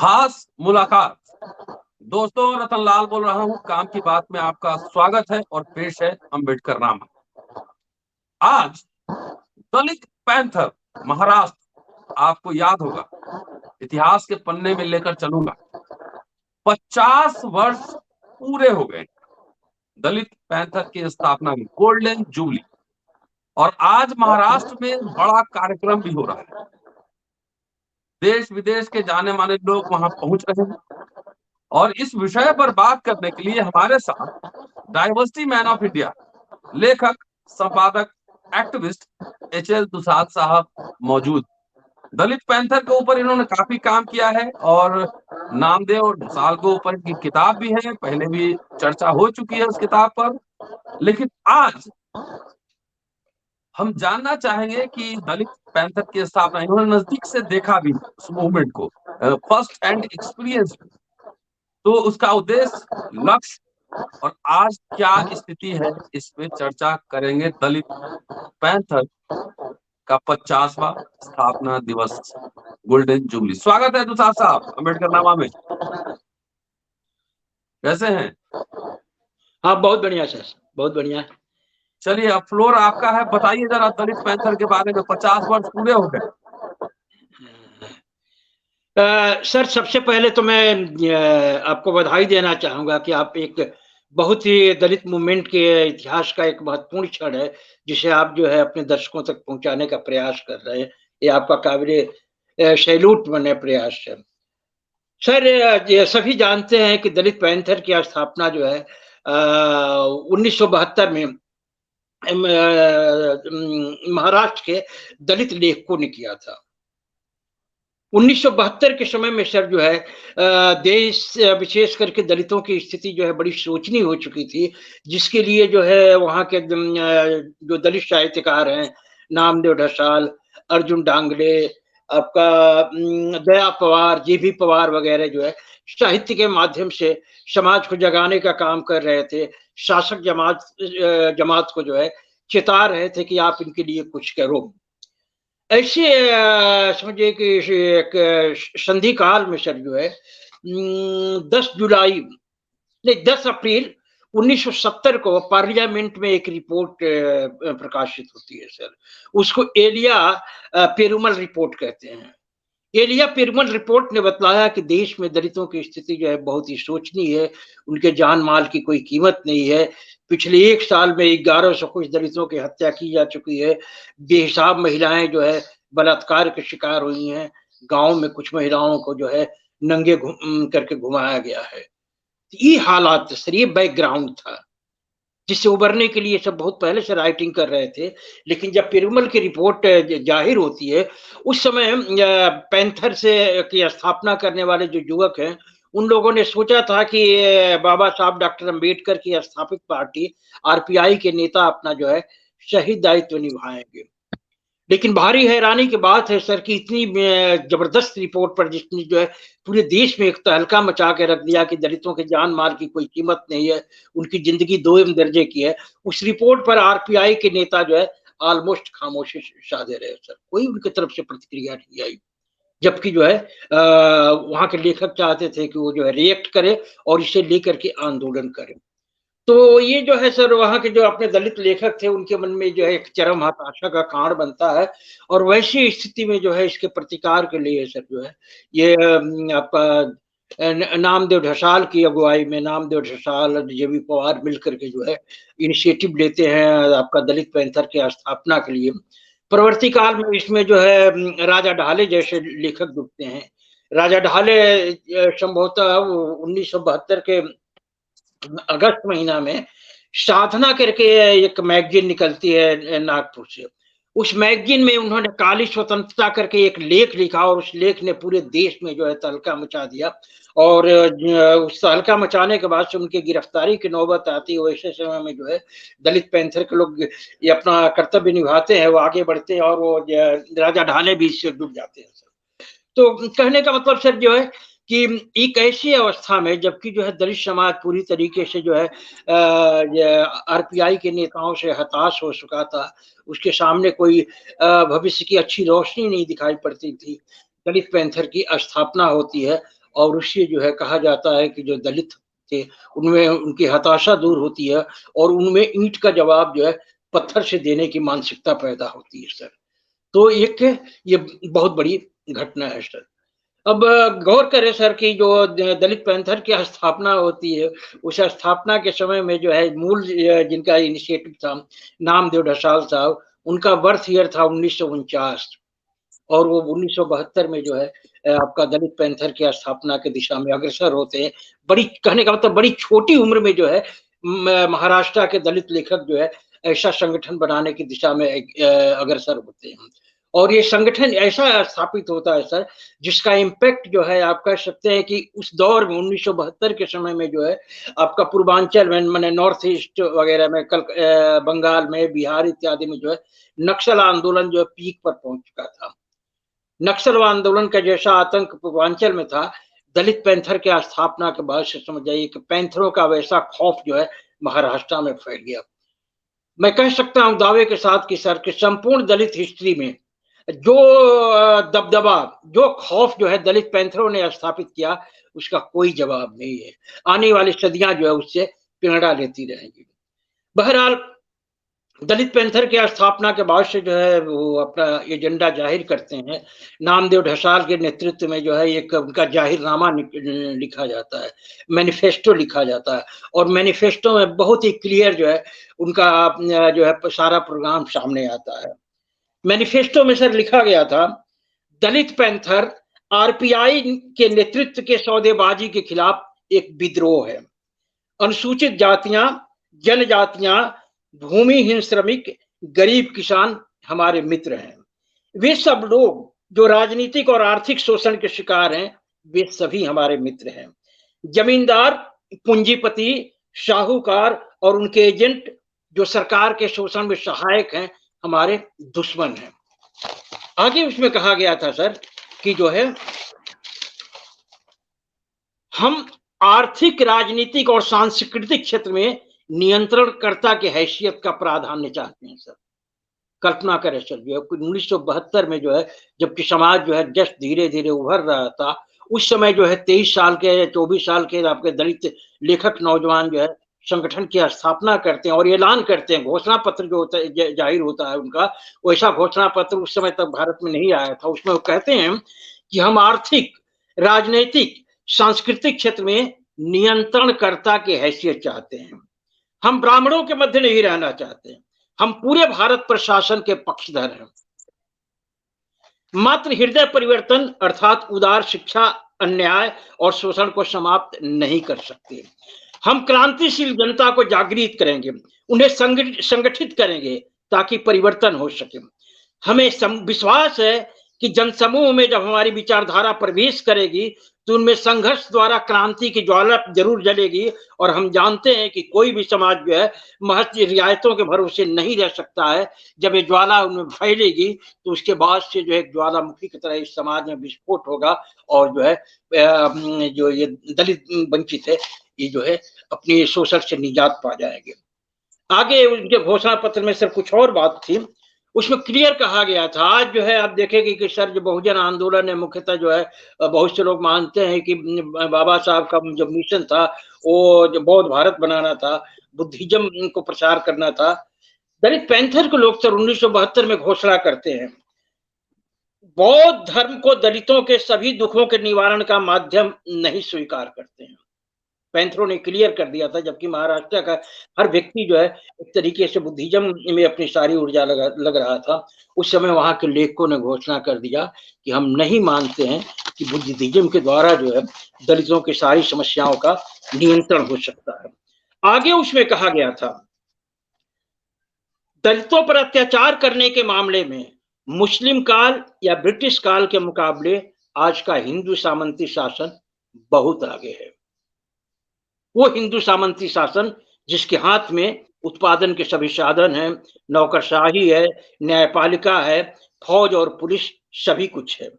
खास मुलाकात। दोस्तों, रतनलाल बोल रहा हूँ। काम की बात में आपका स्वागत है और पेश है अंबेडकर नामा। आज दलित पैंथर महाराष्ट्र, आपको याद होगा, इतिहास के पन्ने में लेकर चलूंगा। 50 वर्ष पूरे हो गए दलित पैंथर की स्थापना में, गोल्डन जुबली। और आज महाराष्ट्र में बड़ा कार्यक्रम भी हो रहा है। देश विदेश के जाने माने लोग वहां पहुंच रहे हैं और इस विषय पर बात करने के लिए हमारे साथ डाइवर्सिटी मैन ऑफ इंडिया, लेखक, संपादक, एक्टिविस्ट HL दुसाद साहब मौजूद। दलित पैंथर के ऊपर इन्होंने काफी काम किया है और नामदेव और ढसाल के ऊपर की किताब भी है, पहले भी चर्चा हो चुकी है उस किताब पर। लेकिन आज हम जानना चाहेंगे कि दलित पैंथर की स्थापना इन्होंने नजदीक से देखा भी उस मूवमेंट को, फर्स्ट हैंड एक्सपीरियंस। तो उसका उद्देश्य, लक्ष्य और आज क्या स्थिति है, इस पे चर्चा करेंगे। दलित पैंथर का 50वां स्थापना दिवस, गोल्डन जुबली। स्वागत है दुसाद साहब अंबेडकर नामा में। कैसे हैं? हाँ, बहुत बढ़िया सर, बहुत बढ़िया। चलिए, अब फ्लोर आपका है। बताइए जरा दलित पैंथर के बारे में। 50 वर्ष पूरे हो गए। सर, सबसे पहले तो मैं आपको बधाई देना चाहूंगा कि आप एक बहुत ही दलित मूवमेंट के इतिहास का एक महत्वपूर्ण क्षण है, जिसे आप जो है अपने दर्शकों तक पहुंचाने का प्रयास कर रहे हैं। ये आपका काबिले सैल्यूट बने प्रयास है। सर, ये सभी जानते हैं कि दलित पैंथर की स्थापना जो है 1972 में महाराष्ट्र के दलित लेखकों ने किया था। 1972 के समय में सर जो है देश विशेष करके दलितों की स्थिति जो है बड़ी शोचनीय हो चुकी थी, जिसके लिए जो है वहाँ के जो दलित साहित्यकार हैं, नामदेव ढसाल, अर्जुन डांगले, आपका दया पवार, JB पवार वगैरह जो है साहित्य के माध्यम से समाज को जगाने का काम कर रहे थे। शासक जमात को जो है चेता रहे थे कि आप इनके लिए कुछ करो। ऐसे समझिए कि एक संधि काल में सर जो है 10 अप्रैल 1970 को पार्लियामेंट में एक रिपोर्ट प्रकाशित होती है सर। उसको एलिया पेरुमल रिपोर्ट कहते हैं। एलिया पेरुमल रिपोर्ट ने बतलाया कि देश में दलितों की स्थिति जो है बहुत ही शोचनीय है। उनके जान माल की कोई कीमत नहीं है। पिछले 1 साल में 1100 कुछ दलितों की हत्या की जा चुकी है। बेहिसाब महिलाएं जो है बलात्कार के शिकार हुई हैं। गांव में कुछ महिलाओं को जो है नंगे करके घुमाया गया है। ये हालात सर, ये बैकग्राउंड था जिससे उबरने के लिए सब बहुत पहले से राइटिंग कर रहे थे। लेकिन जब पेरुमल की रिपोर्ट जाहिर होती है, उस समय पैंथर से की स्थापना करने वाले जो युवक हैं, उन लोगों ने सोचा था कि बाबा साहब डॉक्टर अंबेडकर की स्थापित पार्टी RPI के नेता अपना जो है शहीद दायित्व निभाएंगे। लेकिन भारी हैरानी की बात है सर कि इतनी जबरदस्त रिपोर्ट पर जिसने जो है पूरे देश में एक तहलका मचा के रख दिया कि दलितों के जान माल की कोई कीमत नहीं है, उनकी जिंदगी 2 दर्जे की है। उस रिपोर्ट पर RPI के नेता जो है ऑलमोस्ट खामोशी साधे रहे सर। कोई उनकी तरफ से प्रतिक्रिया नहीं आई। जबकि जो है वहां के लेखक चाहते थे कि वो जो है रिएक्ट करे और इसे लेकर के आंदोलन करे। तो ये जो है सर वहाँ के जो अपने दलित लेखक थे, उनके मन में जो है एक चरम हताशा का कारण बनता है। और वैसी स्थिति में जो है इसके प्रतिकार के लिए सर जो है ये आपका नामदेव ढसाल की अगुवाई में नामदेव ढसाल और JB पवार मिलकर के जो है इनिशिएटिव लेते हैं आपका दलित पैंथर की स्थापना के लिए। परवर्ती काल में इसमें जो है राजा ढाले जैसे लेखक जुड़ते हैं। राजा ढाले संभवतः 1972 के अगस्त महीना में साधना करके एक मैगजीन निकलती है नागपुर से। उस मैगजीन में उन्होंने काली स्वतंत्रता करके एक लेख लिखा और उस लेख ने पूरे देश में जो है तहलका मचा दिया। और उस तहलका मचाने के बाद से उनकी गिरफ्तारी की नौबत आती है। वैसे समय में जो है दलित पैंथर के लोग ये अपना कर्तव्य निभाते हैं, वो आगे बढ़ते हैं और वो राजा ढाले भी इससे डूब जाते हैं सर। तो कहने का मतलब सर जो है कि एक ऐसी अवस्था में जबकि जो है दलित समाज पूरी तरीके से जो है RPI के नेताओं से हताश हो चुका था, उसके सामने कोई भविष्य की अच्छी रोशनी नहीं दिखाई पड़ती थी। दलित पैंथर की स्थापना होती है और उससे जो है कहा जाता है कि जो दलित थे उनमें उनकी हताशा दूर होती है और उनमें ईंट का जवाब जो है पत्थर से देने की मानसिकता पैदा होती है सर। तो एक ये बहुत बड़ी घटना है सर। अब गौर करें सर कि जो दलित पैंथर की स्थापना होती है, उस स्थापना के समय में जो है मूल जिनका इनिशिएटिव था नामदेव ढसाल साहब, उनका बर्थ ईयर था 1949 और वो 1972 में जो है आपका दलित पैंथर की स्थापना की दिशा में अग्रसर होते हैं। बड़ी कहने का मतलब बड़ी छोटी उम्र में जो है महाराष्ट्र के दलित लेखक जो है ऐसा संगठन बनाने की दिशा में अग्रसर होते हैं और ये संगठन ऐसा स्थापित होता है सर जिसका इम्पैक्ट जो है आप कह सकते हैं कि उस दौर में 1972 के समय में जो है आपका पूर्वांचल में मैंने नॉर्थ ईस्ट वगैरह में बंगाल में बिहार इत्यादि में जो है नक्सल आंदोलन जो है पीक पर पहुंच चुका था। नक्सल आंदोलन का जैसा आतंक पूर्वांचल में था, दलित पैंथर के स्थापना के बाद से समझ जाइए कि पैंथरों का वैसा खौफ जो है महाराष्ट्र में फैल गया। मैं कह सकता हूं दावे के साथ कि सर कि संपूर्ण दलित हिस्ट्री में जो दबदबा, जो खौफ जो है दलित पैंथरों ने स्थापित किया, उसका कोई जवाब नहीं है। आने वाली सदियां जो है उससे प्रेरणा लेती रहेंगी। बहरहाल दलित पैंथर की स्थापना के बाद से जो है वो अपना एजेंडा जाहिर करते हैं। नामदेव ढसाल के नेतृत्व में जो है एक उनका जाहिरनामा लिखा जाता है, मैनिफेस्टो लिखा जाता है और मैनिफेस्टो में बहुत ही क्लियर जो है उनका जो है सारा प्रोग्राम सामने आता है। मैनिफेस्टो में सर लिखा गया था, दलित पैंथर आरपीआई के नेतृत्व के सौदेबाजी के खिलाफ एक विद्रोह है। अनुसूचित जातियां, जनजातियां, भूमिहीन श्रमिक, गरीब किसान हमारे मित्र हैं। वे सब लोग जो राजनीतिक और आर्थिक शोषण के शिकार हैं, वे सभी हमारे मित्र हैं। जमींदार, पूंजीपति, साहूकार और उनके एजेंट जो सरकार के शोषण में सहायक हैं, हमारे दुश्मन हैं। आगे उसमें कहा गया था सर कि जो है हम आर्थिक, राजनीतिक और सांस्कृतिक क्षेत्र में नियंत्रणकर्ता की हैसियत का प्राधान्य चाहते हैं सर। कल्पना करें सर, जो है 1972 में जो है जबकि समाज जो है जस्ट धीरे धीरे उभर रहा था, उस समय जो है 23 साल के 24 साल के आपके दलित लेखक नौजवान जो है संगठन की स्थापना करते हैं और ऐलान करते हैं। घोषणा पत्र जो होता है जाहिर होता है उनका, वैसा घोषणा पत्र उस समय तक भारत में नहीं आया था। उसमें वो कहते हैं कि हम आर्थिक, राजनीतिक, सांस्कृतिक क्षेत्र में नियंत्रणकर्ता की हैसियत चाहते हैं। हम ब्राह्मणों के मध्य नहीं रहना चाहते हैं, हम पूरे भारत प्रशासन के पक्षधर हैं। मात्र हृदय परिवर्तन अर्थात उदार शिक्षा अन्याय और शोषण को समाप्त नहीं कर सकते। हम क्रांतिशील जनता को जागृत करेंगे, उन्हें संगठित करेंगे ताकि परिवर्तन हो सके। हमें विश्वास है कि जनसमूह में जब हमारी विचारधारा प्रवेश करेगी तो उनमें संघर्ष द्वारा क्रांति की ज्वाला जरूर जलेगी और हम जानते हैं कि कोई भी समाज जो है महज रियायतों के भरोसे नहीं रह सकता है। जब ये ज्वाला उनमें फैलेगी तो उसके बाद से जो है ज्वालामुखी की तरह इस समाज में विस्फोट होगा और जो है जो ये दलित वंचित है ये जो है अपनी शोषण से निजात पा जाएंगे। आगे उनके घोषणा पत्र में सर कुछ और बात थी, उसमें क्लियर कहा गया था। आज जो है आप देखेंगे कि सर जो बहुजन आंदोलन है मुख्यतः जो है बहुत से लोग मानते हैं कि बाबा साहब का जो मिशन था वो जो बौद्ध भारत बनाना था, बुद्धिज्म को प्रचार करना था। दलित पैंथर के लोग सर 1972 में घोषणा करते हैं, बौद्ध धर्म को दलितों के सभी दुखों के निवारण का माध्यम नहीं स्वीकार करते हैं। पैंथरों ने क्लियर कर दिया था, जबकि महाराष्ट्र का हर व्यक्ति जो है एक तरीके से बुद्धिज्म में अपनी सारी ऊर्जा लग रहा था। उस समय वहां के लेखकों ने घोषणा कर दिया कि हम नहीं मानते हैं कि बुद्धिज्म के द्वारा जो है दलितों की सारी समस्याओं का नियंत्रण हो सकता है। आगे उसमें कहा गया था, दलितों पर अत्याचार करने के मामले में मुस्लिम काल या ब्रिटिश काल के मुकाबले आज का हिंदू सामंती शासन बहुत आगे है। वो हिंदू सामंती शासन जिसके हाथ में उत्पादन के सभी साधन हैं, नौकरशाही है, न्यायपालिका है, फौज और पुलिस सभी कुछ है।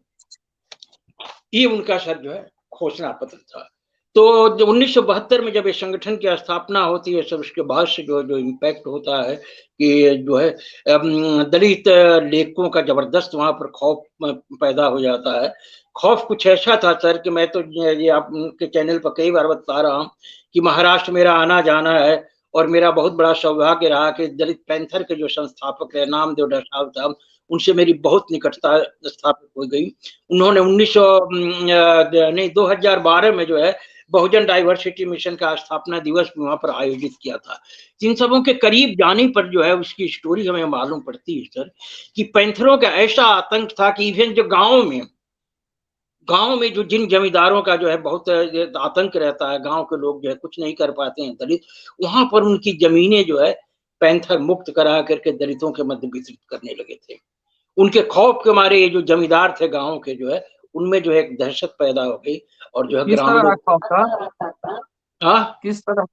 ये उनका सर जो है घोषणा पत्र था। तो 1972 में जब इस संगठन की स्थापना होती है सर, उसके बाद से जो इम्पैक्ट होता है कि जो है दलित लेखकों का जबरदस्त वहां पर खौफ पैदा हो जाता है। खौफ कुछ ऐसा था सर कि मैं तो ये आपके चैनल पर कई बार बता रहा हूँ कि महाराष्ट्र मेरा आना जाना है, और मेरा बहुत बड़ा सौभाग्य रहा कि दलित पैंथर के जो संस्थापक है नामदेव ढसाल साहब, उनसे मेरी बहुत निकटता स्थापित हो गई। उन्होंने 2012 में जो है बहुजन डाइवर्सिटी मिशन का स्थापना दिवस वहां पर आयोजित किया था। इन सबों के करीब जाने पर जो है उसकी स्टोरी हमें मालूम पड़ती है सर कि पैंथरों का ऐसा आतंक था कि इवन जो गांव में जो जिन जमींदारों का जो है बहुत आतंक रहता है, गांव के लोग जो है कुछ नहीं कर पाते हैं दलित, वहां पर उनकी जमीनें जो है पैंथर मुक्त करा करके दलितों के मध्य वितरित करने लगे थे। उनके खौफ के मारे ये जो जमींदार थे गांव के जो है उनमें जो है एक दहशत पैदा हो गई, और जो है किस तरह ग्रामीणों का था? हाँ किस तरह?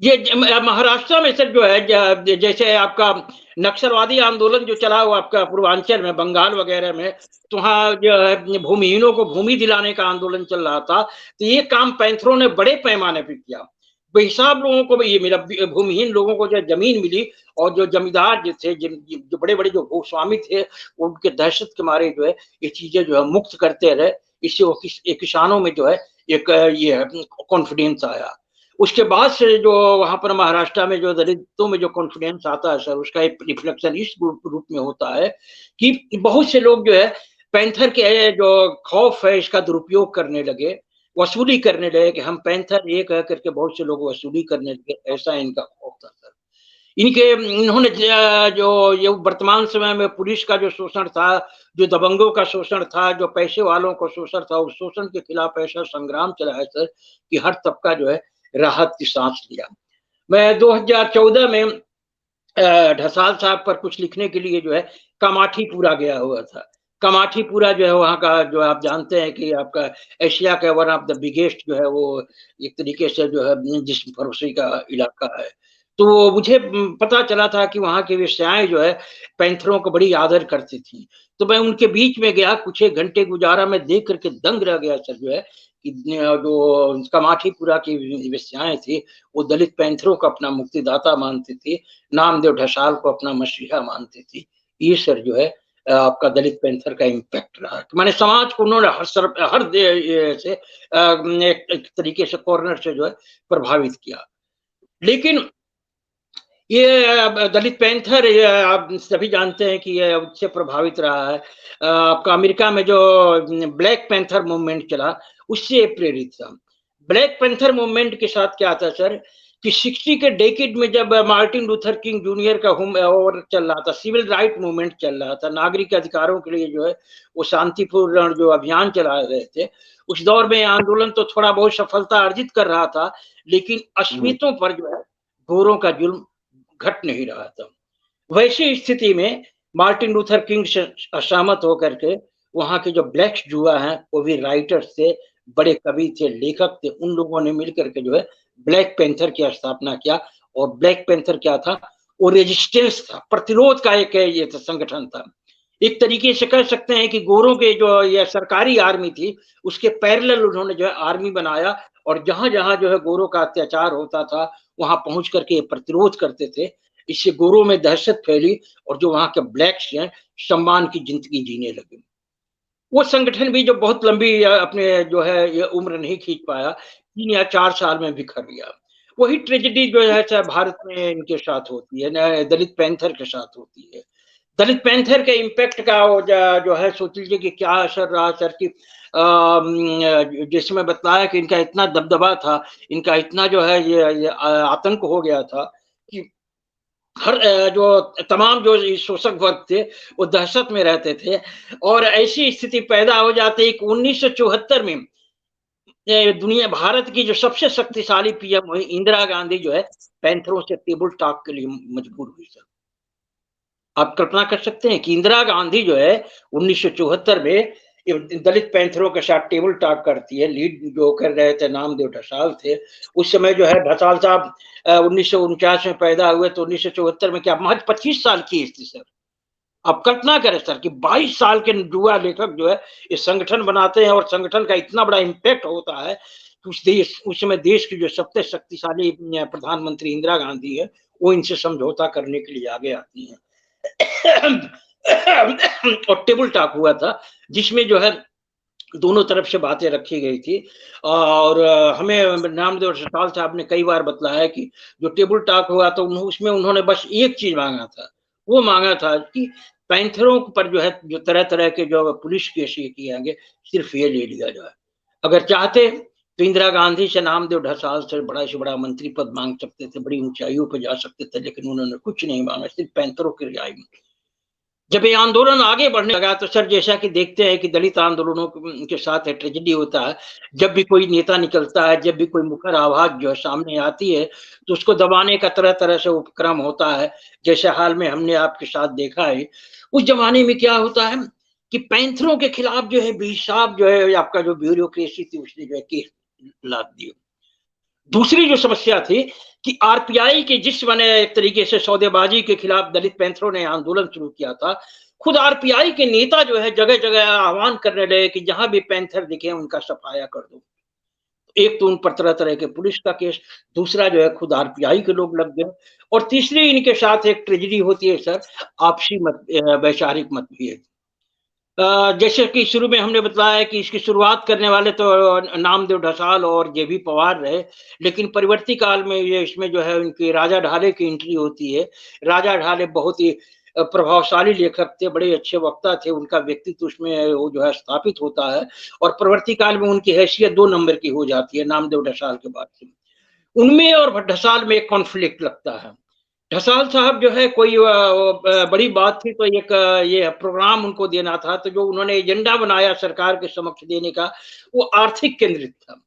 ये महाराष्ट्र में सर जो है जैसे आपका नक्सलवादी आंदोलन जो चला हुआ आपका पूर्वांचल में, बंगाल वगैरह में, तो वहाँ जो है भूमिहीनों को भूमि दिलाने का आंदोलन चल रहा था। तो ये काम पैंथरों ने बड़े पैमाने पर किया। बेहिसाब लोगों को ये मिला, भूमिहीन लोगों को जो जमीन मिली, और जो जमींदार जो थे, जो बड़े बड़े जो भूस्वामी थे, उनके दहशत के मारे जो है ये चीजें जो है मुक्त करते रहे। इससे वो किसानों में जो है एक ये कॉन्फिडेंस आया। उसके बाद से जो वहां पर महाराष्ट्र में जो दलितों में जो कॉन्फिडेंस आता है सर, उसका एक रिफ्लेक्शन इस रूप में होता है कि बहुत से लोग जो है पैंथर के जो खौफ है इसका दुरुपयोग करने लगे, वसूली करने लगे कि हम पैंथर ये कह करके बहुत से लोग वसूली करने लगे। ऐसा इनका खौफ था सर। इन्होंने जो ये वर्तमान समय में पुलिस का जो शोषण था, जो दबंगों का शोषण था, जो पैसे वालों का शोषण था, उस शोषण के खिलाफ ऐसा संग्राम चला है सर कि हर तबका जो है राहत की सांस लिया। मैं 2014 में ढसाल साहब पर कुछ लिखने के लिए जो है कामाठीपुरा गया हुआ था। कामाठीपुरा जो है वहाँ का जो आप जानते हैं कि आपका एशिया का वन ऑफ द बिगेस्ट जो है वो एक तरीके से जो है जिस्म फरोशी का इलाका है। तो मुझे पता चला था कि वहाँ की वेश्याएं जो है पैंथरों को बड़ी आदर करती थी। तो मैं उनके बीच में गया, कुछ एक घंटे गुजारा, मैं देख करके दंग रह गया सर जो है कि जो कामाठीपुरा की वेश्याएं थी वो दलित पैंथरों को अपना मुक्तिदाता मानती थी, नामदेव ढसाल को अपना मसीहा मानती थी। ये सर जो है आपका दलित पैंथर का इम्पैक्ट रहा। मैंने समाज को उन्होंने हर से एक तरीके से कॉर्नर से जो है प्रभावित किया। लेकिन ये दलित पैंथर आप सभी जानते हैं कि ये उससे प्रभावित रहा है। आपका अमेरिका में जो ब्लैक पैंथर मूवमेंट चला उससे प्रेरित था। ब्लैक पैंथर मूवमेंट के साथ क्या था सर कि 60 के डेकेड में जब मार्टिन लूथर किंग जूनियर का और चल रहा था, सिविल राइट मूवमेंट चल रहा था, नागरिक अधिकारों के लिए जो है वो शांतिपूर्ण जो अभियान चला रहे थे, उस दौर में आंदोलन तो थोड़ा बहुत सफलता अर्जित कर रहा था, लेकिन अस्मितों पर जो है गोरों का जुल्म घट नहीं रहा था। वैसी स्थिति में मार्टिन लूथर किंग से असहमत होकर के वहां के जो ब्लैक्स जुआ हैं वो भी राइटर्स थे, बड़े कवि थे, लेखक थे, उन लोगों ने मिलकर के जो है ब्लैक पैंथर की स्थापना किया। और ब्लैक पैंथर क्या था? वो रेजिस्टेंस था, प्रतिरोध का एक ये संगठन था। एक तरीके से कह सकते हैं कि गोरों के जो ये सरकारी आर्मी थी उसके पैरेलल उन्होंने जो है आर्मी बनाया, और जहां जहां जो है गोरों का अत्याचार होता था वहां पहुंच करके प्रतिरोध करते थे। इससे गोरों में दहशत फैली, और जो वहां के ब्लैक्स हैं सम्मान की जिंदगी जीने लगे। वो संगठन भी जो बहुत लंबी अपने जो है ये उम्र नहीं खींच पाया, 3 या 4 साल में बिखर गया। वही ट्रेजेडी जो है चाहे भारत में इनके साथ होती है, दलित पैंथर के साथ होती है। दलित पैंथर के इम्पैक्ट का वो जो है सोच लीजिए कि क्या असर रहा सर की जैसे मैं बताया कि इनका इतना दबदबा था, इनका इतना जो है ये आतंक हो गया था कि हर जो तमाम जो शोषक वर्ग थे वो दहशत में रहते थे। और ऐसी स्थिति पैदा हो जाती है कि 1974 में दुनिया भारत की जो सबसे शक्तिशाली पीएम हुई इंदिरा गांधी जो है पैंथरों से टेबल टॉक के लिए मजबूर हुई सर। आप कल्पना कर सकते हैं कि इंदिरा गांधी जो है 1974 में दलित पैंथरों के साथ टेबल टॉक करती है। लीड जो कर रहे थे नामदेव ढसाल थे। उस समय जो है ढसाल साहब 1949 में पैदा हुए, तो 1974 में क्या महज 25 साल की थी सर। आप कल्पना करें सर कि 22 साल के युवा लेखक जो है इस संगठन बनाते हैं और संगठन का इतना बड़ा इम्पैक्ट होता है कि उस समय देश की जो सबसे शक्तिशाली प्रधानमंत्री इंदिरा गांधी है वो इनसे समझौता करने के लिए आगे आती हैं। और टेबल टॉक हुआ था जिसमें जो है दोनों तरफ से बातें रखी गई थी और हमें नामदेव रसाल साहब ने कई बार बतलाया कि जो टेबल टॉक हुआ तो उसमें उन्होंने बस एक चीज मांगा था, वो मांगा था कि पैंथरों पर जो है जो तरह तरह के जो पुलिस केस ये किए गए सिर्फ ये ले लिया जाए। अगर चाहते तो इंदिरा गांधी से नामदेव ढसाल से बड़ा मंत्री पद मांग सकते थे, बड़ी ऊंचाइयों पर जा सकते थे, लेकिन उन्होंने कुछ नहीं मांगा, सिर्फ पैंथरों की रिहाई में। जब ये आंदोलन आगे बढ़ने लगा तो सर जैसा कि देखते हैं कि दलित आंदोलनों के साथ ट्रेजेडी होता है, जब भी कोई नेता निकलता है, जब भी कोई मुखर आवाज जो है सामने आती है तो उसको दबाने का तरह तरह से उपक्रम होता है, जैसे हाल में हमने आपके साथ देखा है। उस जमाने में क्या होता है कि पैंथरों के खिलाफ जो है बेहिसाब जो है आपका जो ब्यूरोक्रेसी थी उसने जो है केस लाद दिए। दूसरी जो समस्या थी कि आरपीआई के जिस बने एक तरीके से सौदेबाजी के खिलाफ दलित पैंथरों ने आंदोलन शुरू किया था, खुद आरपीआई के नेता जो है जगह जगह आह्वान करने लगे कि जहां भी पैंथर दिखे उनका सफाया कर दो। एक तो उन पर तरह तरह के पुलिस का केस, दूसरा जो है खुद आरपीआई के लोग लग गए, और तीसरी इनके साथ एक ट्रेजेडी होती है सर, आपसी वैचारिक मतभेद। जैसे कि शुरू में हमने बताया कि इसकी शुरुआत करने वाले तो नामदेव ढसाल और जेबी पवार रहे, लेकिन परिवर्ती काल में ये इसमें जो है उनकी राजा ढाले की एंट्री होती है। राजा ढाले बहुत ही प्रभावशाली लेखक थे, बड़े अच्छे वक्ता थे, उनका व्यक्तित्व उसमें वो जो है स्थापित होता है और प्रवर्ती काल में उनकी हैसियत 2 नंबर की हो जाती है नामदेव ढसाल के बाद से। उनमें और ढसाल में एक कॉन्फ्लिक्ट लगता है। ढसाल साहब जो है कोई बड़ी बात थी तो एक ये प्रोग्राम उनको देना था, तो जो उन्होंने एजेंडा बनाया सरकार के समक्ष देने का वो आर्थिक केंद्रित था।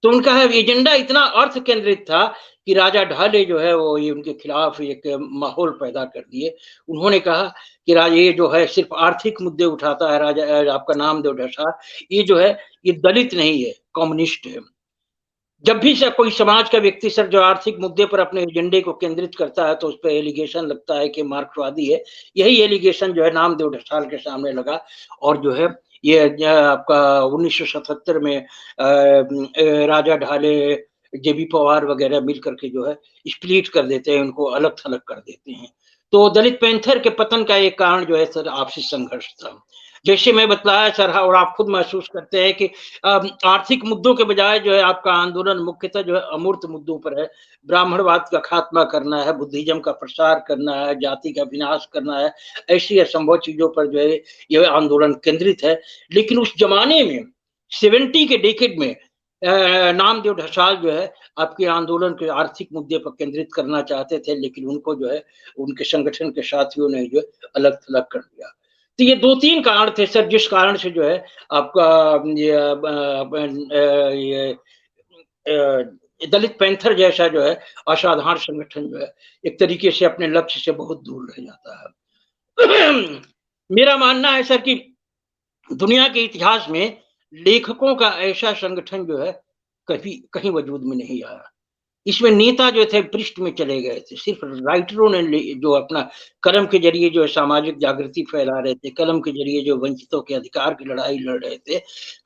तो उनका एजेंडा इतना अर्थ केंद्रित था कि राजा ढाले जो है वो ये उनके खिलाफ एक माहौल पैदा कर दिए। उन्होंने कहा कि राजा ये जो है सिर्फ आर्थिक मुद्दे उठाता है, राजा आपका नामदेव ढसाल, ये जो है ये दलित नहीं है, कम्युनिस्ट है। जब भी सर कोई समाज का व्यक्ति सर जो आर्थिक मुद्दे पर अपने एजेंडे को केंद्रित करता है तो उस पर एलिगेशन लगता है कि मार्क्सवादी है। यही एलिगेशन जो है नामदेव ढसाल के सामने लगा और जो है ये आपका 1977 में राजा ढाले, जेबी पवार वगैरह मिल करके जो है स्प्लिट कर देते हैं, उनको अलग थलग कर देते हैं। तो दलित पैंथर के पतन का एक कारण जो है सर आपसी संघर्ष था। जैसे मैं बतलाया सर, और आप खुद महसूस करते हैं कि आर्थिक मुद्दों के बजाय जो है आपका आंदोलन मुख्यतः जो है अमूर्त मुद्दों पर है। ब्राह्मणवाद का खात्मा करना है, बुद्धिज्म का प्रसार करना है, जाति का विनाश करना है, ऐसी असंभव चीजों पर जो है यह आंदोलन केंद्रित है। लेकिन उस जमाने में 70 के डेकेड में नामदेव ढसाल जो है आपके आंदोलन के आर्थिक मुद्दे पर केंद्रित करना चाहते थे, लेकिन उनको जो है उनके संगठन के साथियों ने जो अलग थलग कर दिया। तो ये 2-3 कारण थे सर जिस कारण से जो है आपका ये दलित पैंथर जैसा जो है असाधारण संगठन जो है एक तरीके से अपने लक्ष्य से बहुत दूर रह जाता है। मेरा मानना है सर कि दुनिया के इतिहास में लेखकों का ऐसा संगठन जो है कभी कहीं वजूद में नहीं आया। इसमें नेता जो थे पृष्ठ में चले गए थे, सिर्फ राइटरों ने जो अपना कलम के जरिए जो सामाजिक जागृति फैला रहे थे, कलम के जरिए जो वंचितों के अधिकार की लड़ाई लड़ रहे थे,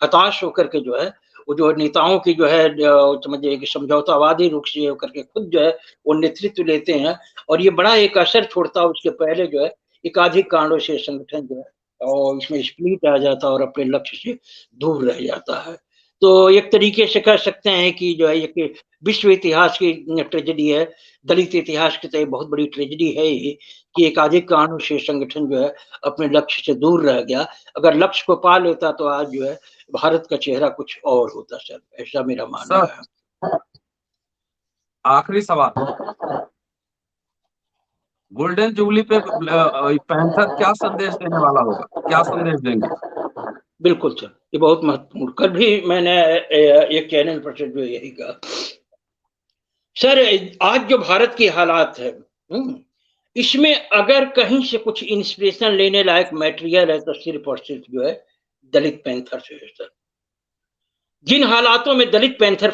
हताश होकर के जो है वो जो नेताओं की जो है समझिए कि समझौतावादी रुख से होकर के खुद जो है वो नेतृत्व लेते हैं और ये बड़ा एक असर छोड़ता है। उसके पहले जो है एकाधिक कारणों से संगठन जो है और इसमें स्प्लिट आ जाता है और अपने लक्ष्य से दूर रह जाता है। तो एक तरीके से कह सकते हैं कि जो है एक विश्व इतिहास की ट्रेजेडी है, दलित इतिहास की तो ये बहुत बड़ी ट्रेजेडी है ही कि एकाधिक कारणों से संगठन जो है अपने लक्ष्य से दूर रह गया। अगर लक्ष्य को पा लेता तो आज जो है भारत का चेहरा कुछ और होता सर, ऐसा मेरा मानना है। आखिरी सवाल, गोल्डन जुबली पे पैंथर क्या संदेश देने वाला होगा, क्या संदेश देंगे? बिल्कुल सर, ये बहुत महत्वपूर्ण, कल भी मैंने एक चैनल पर जो यही कहा सर, आज जो भारत की हालात है इसमें अगर कहीं से कुछ इंस्पिरेशन लेने लायक मटेरियल है तो सिर्फ और सिर्फ जो है दलित पैंथर से है सर। जिन हालातों में दलित पैंथर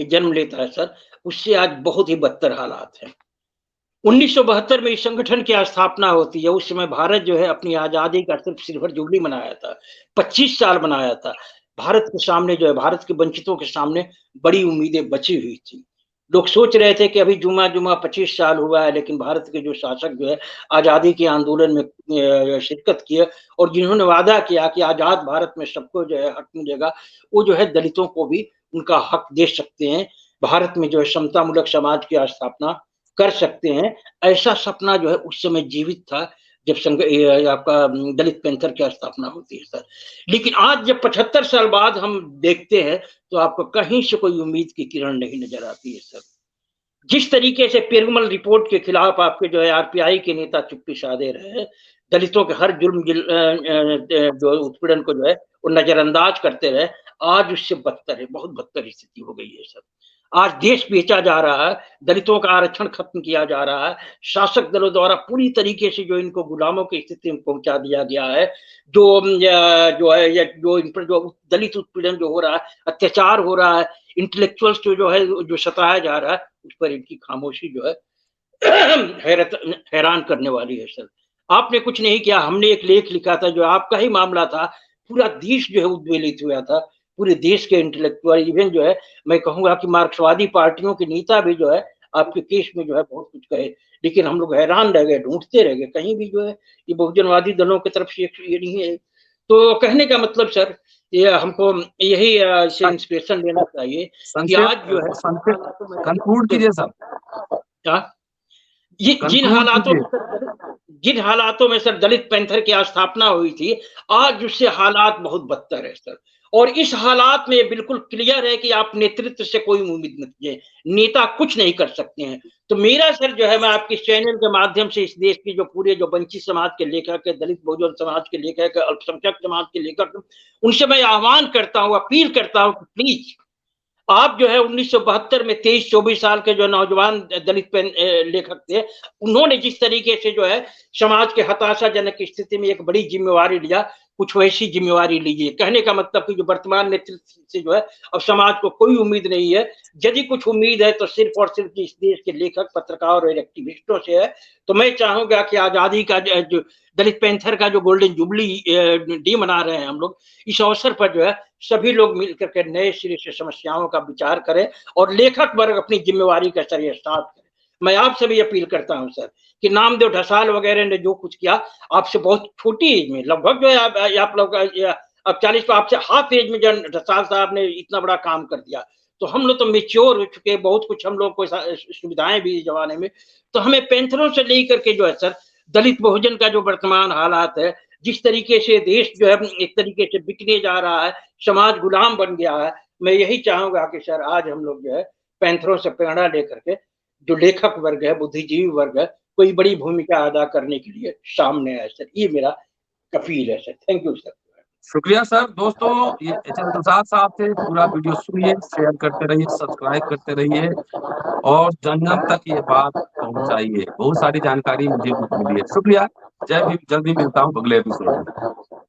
जन्म लेता है सर, उससे आज बहुत ही बदतर हालात हैं। 1972 में इस संगठन की स्थापना होती है। उस समय भारत जो है अपनी आजादी का सिर्फ सिल्वर जुबली मनाया था, 25 साल मनाया था। भारत के सामने जो है, भारत के वंचितों के सामने बड़ी उम्मीदें बची हुई थी। लोग सोच रहे थे कि अभी जुमा-जुमा 25 साल हुआ है, लेकिन भारत के जो शासक जो है आजादी के आंदोलन में शिरकत किए और जिन्होंने वादा किया कि आजाद भारत में सबको जो है हक मिलेगा, वो जो है दलितों को भी उनका हक दे सकते हैं। भारत में जो है समतामूलक समाज की स्थापना कर सकते हैं। ऐसा सपना जो है उस समय जीवित था जब आपका दलित पैंथर की स्थापना होती है सर। लेकिन आज जब 75 साल बाद हम देखते हैं तो आपको कहीं से कोई उम्मीद की किरण नहीं नजर आती है सर। जिस तरीके से पेरुमल रिपोर्ट के खिलाफ आपके जो है आरपीआई के नेता चुप्पी साधे रहे, दलितों के हर जुल्म जो उत्पीड़न को जो है वो नजरअंदाज करते रहे, आज उससे बदतर है, बहुत बदतर स्थिति हो गई है सर। आज देश बेचा जा रहा है, दलितों का आरक्षण खत्म किया जा रहा है, शासक दलों द्वारा पूरी तरीके से जो इनको गुलामों की स्थिति में पहुंचा दिया गया है। जो है जो इन पर जो दलित उत्पीड़न जो हो रहा है, अत्याचार हो रहा है, इंटेलेक्चुअल्स जो है जो सताया जा रहा है, उस पर इनकी खामोशी जो है हैरान करने वाली है सर। आपने कुछ नहीं किया, हमने एक लेख लिखा था जो आपका ही मामला था, पूरा देश जो है उद्वेलित हुआ था, पूरे देश के इंटेलेक्चुअल, इवन जो है मैं कहूंगा कि मार्क्सवादी पार्टियों के नेता भी जो है आपके केस में जो है बहुत कुछ कहे, लेकिन हम लोग हैरान रह गए, ढूंढते रह गए, कहीं भी जो है ये बहुजनवादी दलों की तरफ से ये नहीं है। तो कहने का मतलब सर, ये हमको यही से इंस्पिरेशन लेना चाहिए कि आज जो है कंक्लूड कीजिए सर। क्या ये जिन हालातों में सर दलित पैंथर की स्थापना हुई थी, आज उससे हालात बहुत बदतर है सर। और इस हालात में बिल्कुल क्लियर है कि आप नेतृत्व से कोई उम्मीद मत कीजिए, नेता कुछ नहीं कर सकते हैं। तो मेरा सर जो है, मैं आपके चैनल के माध्यम से इस देश की जो पूरे जो वंचित समाज के लेखक है, दलित बहुजन समाज के लेखक है, अल्पसंख्यक समाज के लेखक, उनसे मैं आह्वान करता हूँ, अपील करता हूँ कि प्लीज आप जो है 1972 में 23-24 साल के जो नौजवान दलित लेखक थे, उन्होंने जिस तरीके से जो है समाज के हताशाजनक स्थिति में एक बड़ी जिम्मेवारी लिया, कुछ वैसी जिम्मेवारी लीजिए। कहने का मतलब कि जो वर्तमान नेतृत्व से जो है अब समाज को कोई उम्मीद नहीं है। यदि कुछ उम्मीद है तो सिर्फ और सिर्फ इस देश के लेखक, पत्रकार और एक्टिविस्टों से है। तो मैं चाहूंगा कि आजादी का जो दलित पैंथर का जो गोल्डन जुबली डे मना रहे हैं हम लोग, इस अवसर पर जो है सभी लोग मिलकर के नए सिरे से समस्याओं का विचार करें और लेखक वर्ग अपनी जिम्मेवारी का सर साथ करें। मैं आपसे भी अपील करता हूं सर कि नामदेव ढसाल वगैरह ने जो कुछ किया, आपसे बहुत छोटी एज में, लगभग जो है आप लोग अब 40 को आपसे हाफ एज में जो ढसाल साहब ने इतना बड़ा काम कर दिया, तो हम लोग तो मेच्योर हो चुके, बहुत कुछ हम लोग को सुविधाएं भी इस जमाने में। तो हमें पैंथरों से लेकर के जो है सर दलित बहुजन का जो वर्तमान हालात है, जिस तरीके से देश जो है एक तरीके से बिकने जा रहा है, समाज गुलाम बन गया है, मैं यही चाहूंगा कि सर आज हम लोग जो है पैंथरों से प्रेरणा लेकर के जो लेखक वर्ग है, बुद्धिजीवी वर्ग है, कोई बड़ी भूमिका अदा करने के लिए सामने आए सर। ये मेरा अपील है सर। Thank you sir. शुक्रिया सर। दोस्तों, ये एचएल प्रसाद साहब थे। पूरा वीडियो सुनिए, शेयर करते रहिए, सब्सक्राइब करते रहिए और जन जन तक ये बात पहुंचाइए। बहुत सारी जानकारी मुझे मिली है। शुक्रिया। जय भीम। जल्दी मिलता हूँ अगले एपिसोड में।